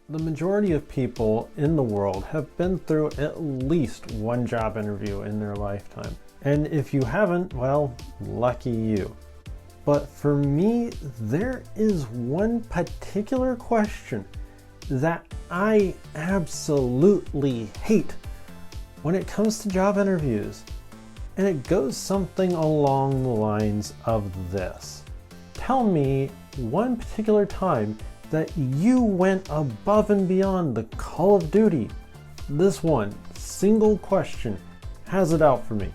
The majority of people in the world have been through at least one job interview in their lifetime. And if you haven't, well, lucky you. But for me, there is one particular question that I absolutely hate when it comes to job interviews. And it goes something along the lines of this. Tell me one particular time that you went above and beyond the call of duty. This one single question has it out for me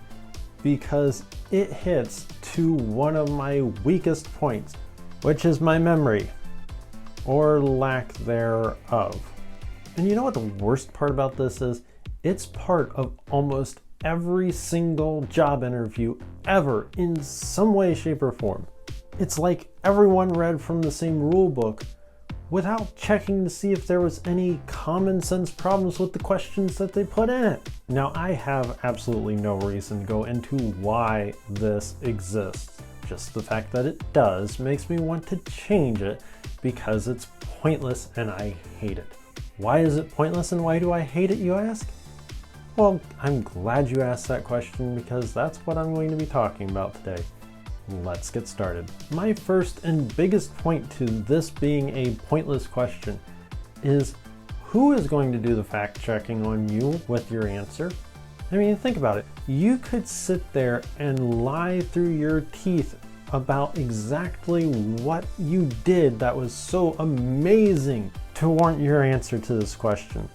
because it hits to one of my weakest points, which is my memory, or lack thereof. And you know what the worst part about this is? It's part of almost every single job interview ever in some way, shape, or form. It's like everyone read from the same rule book without checking to see if there was any common sense problems with the questions that they put in it. Now, I have absolutely no reason to go into why this exists. Just the fact that it does makes me want to change it because it's pointless and I hate it. Why is it pointless and why do I hate it, you ask? Well, I'm glad you asked that question because that's what I'm going to be talking about today. Let's get started. My first and biggest point to this being a pointless question is who is going to do the fact checking on you with your answer? I mean, think about it. You could sit there and lie through your teeth about exactly what you did that was so amazing to warrant your answer to this question.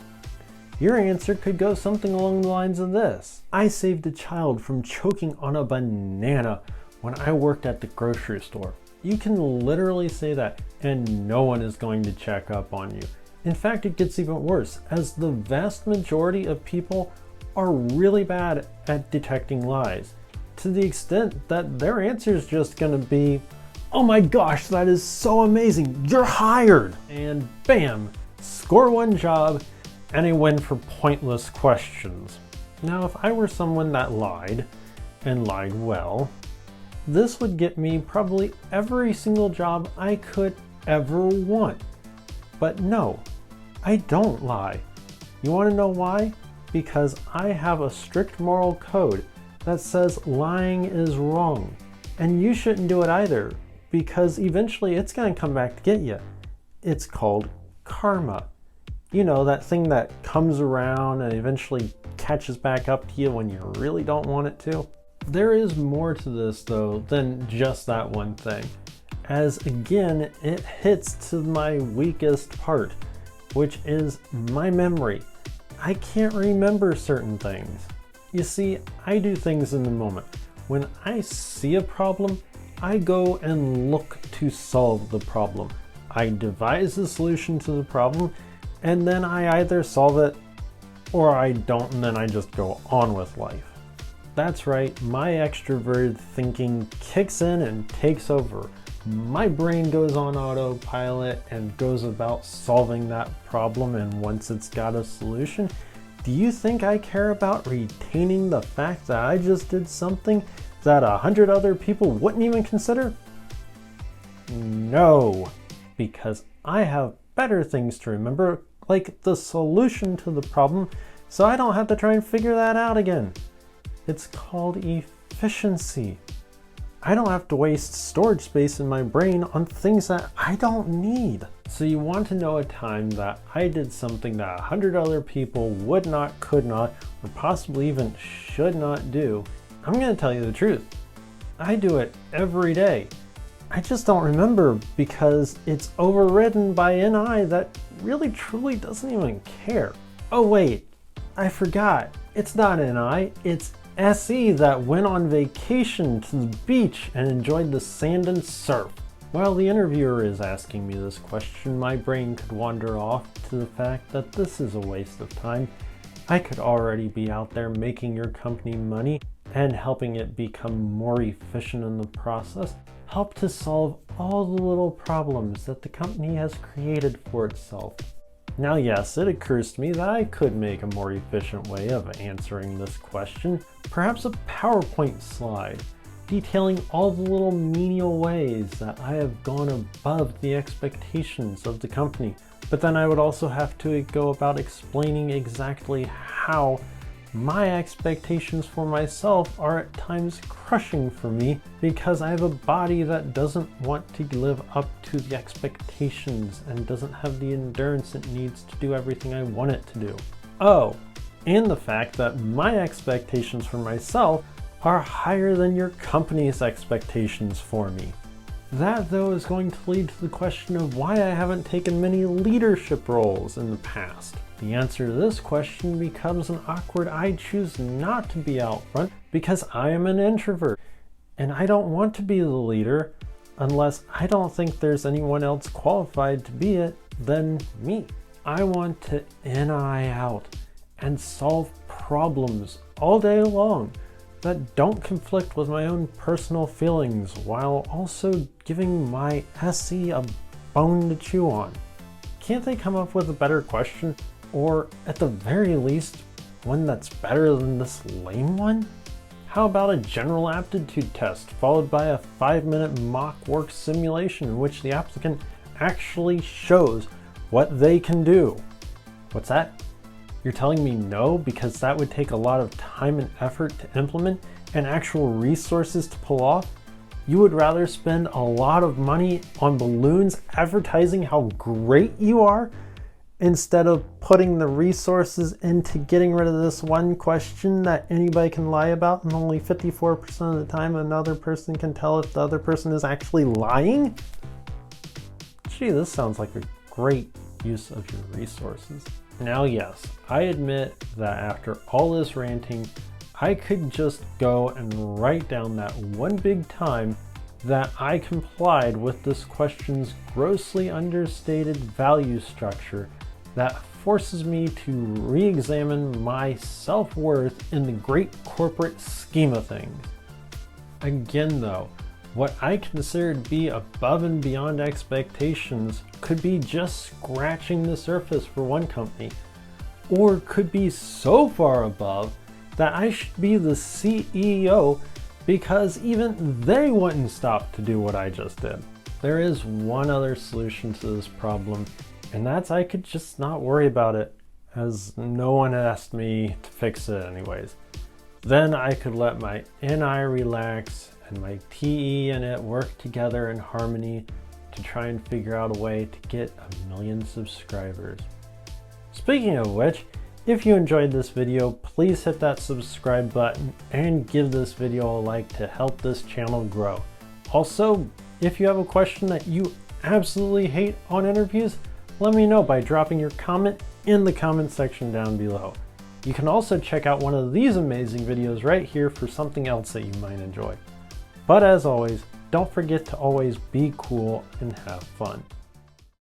Your answer could go something along the lines of this. I saved a child from choking on a banana when I worked at the grocery store. You can literally say that and no one is going to check up on you. In fact, it gets even worse as the vast majority of people are really bad at detecting lies to the extent that their answer is just going to be, "Oh my gosh, that is so amazing, you're hired!" And bam, score one job and a win for pointless questions. Now, if I were someone that lied and lied well, this would get me probably every single job I could ever want. But no, I don't lie. You want to know why? Because I have a strict moral code that says lying is wrong. And you shouldn't do it either, because eventually it's going to come back to get you. It's called karma. You know, that thing that comes around and eventually catches back up to you when you really don't want it to. There is more to this though than just that one thing, as again it hits to my weakest part, which is my memory. I can't remember certain things. You see, I do things in the moment. When I see a problem, I go and look to solve the problem. I devise a solution to the problem and then I either solve it or I don't, and then I just go on with life. That's right, my extroverted thinking kicks in and takes over. My brain goes on autopilot and goes about solving that problem, and once it's got a solution, do you think I care about retaining the fact that I just did something that 100 other people wouldn't even consider? No, because I have better things to remember, like the solution to the problem, so I don't have to try and figure that out again. It's called efficiency. I don't have to waste storage space in my brain on things that I don't need. So you want to know a time that I did something that 100 other people would not, could not, or possibly even should not do? I'm going to tell you the truth. I do it every day. I just don't remember because it's overridden by an I that really truly doesn't even care. Oh wait, I forgot. It's not an I, it's SE that went on vacation to the beach and enjoyed the sand and surf. While the interviewer is asking me this question, my brain could wander off to the fact that this is a waste of time. I could already be out there making your company money and helping it become more efficient in the process, help to solve all the little problems that the company has created for itself. Now yes, it occurs to me that I could make a more efficient way of answering this question, perhaps a PowerPoint slide, detailing all the little menial ways that I have gone above the expectations of the company But then I would also have to go about explaining exactly how my expectations for myself are at times crushing for me because I have a body that doesn't want to live up to the expectations and doesn't have the endurance it needs to do everything I want it to do. Oh, and the fact that my expectations for myself are higher than your company's expectations for me. That, though, is going to lead to the question of why I haven't taken many leadership roles in the past. The answer to this question becomes an awkward I choose not to be out front because I am an introvert and I don't want to be the leader unless I don't think there's anyone else qualified to be it than me. I want to NI out and solve problems all day long that don't conflict with my own personal feelings while also giving my SE a bone to chew on. Can't they come up with a better question? Or at the very least, one that's better than this lame one? How about a general aptitude test followed by a 5-minute mock work simulation in which the applicant actually shows what they can do? What's that? You're telling me no because that would take a lot of time and effort to implement and actual resources to pull off? You would rather spend a lot of money on balloons advertising how great you are instead of putting the resources into getting rid of this one question that anybody can lie about and only 54% of the time another person can tell if the other person is actually lying? Gee, this sounds like a great use of your resources. Now, yes, I admit that after all this ranting, I could just go and write down that one big time that I complied with this question's grossly understated value structure that forces me to re-examine my self-worth in the great corporate scheme of things. Again though, what I consider to be above and beyond expectations could be just scratching the surface for one company, or could be so far above that I should be the CEO because even they wouldn't stop to do what I just did. There is one other solution to this problem, and that's I could just not worry about it, as no one asked me to fix it anyways. Then I could let my NI relax and my TE and it work together in harmony to try and figure out a way to get 1 million subscribers. Speaking of which, if you enjoyed this video, please hit that subscribe button and give this video a like to help this channel grow. Also, if you have a question that you absolutely hate on interviews, let me know by dropping your comment in the comment section down below. You can also check out one of these amazing videos right here for something else that you might enjoy. But as always, don't forget to always be cool and have fun.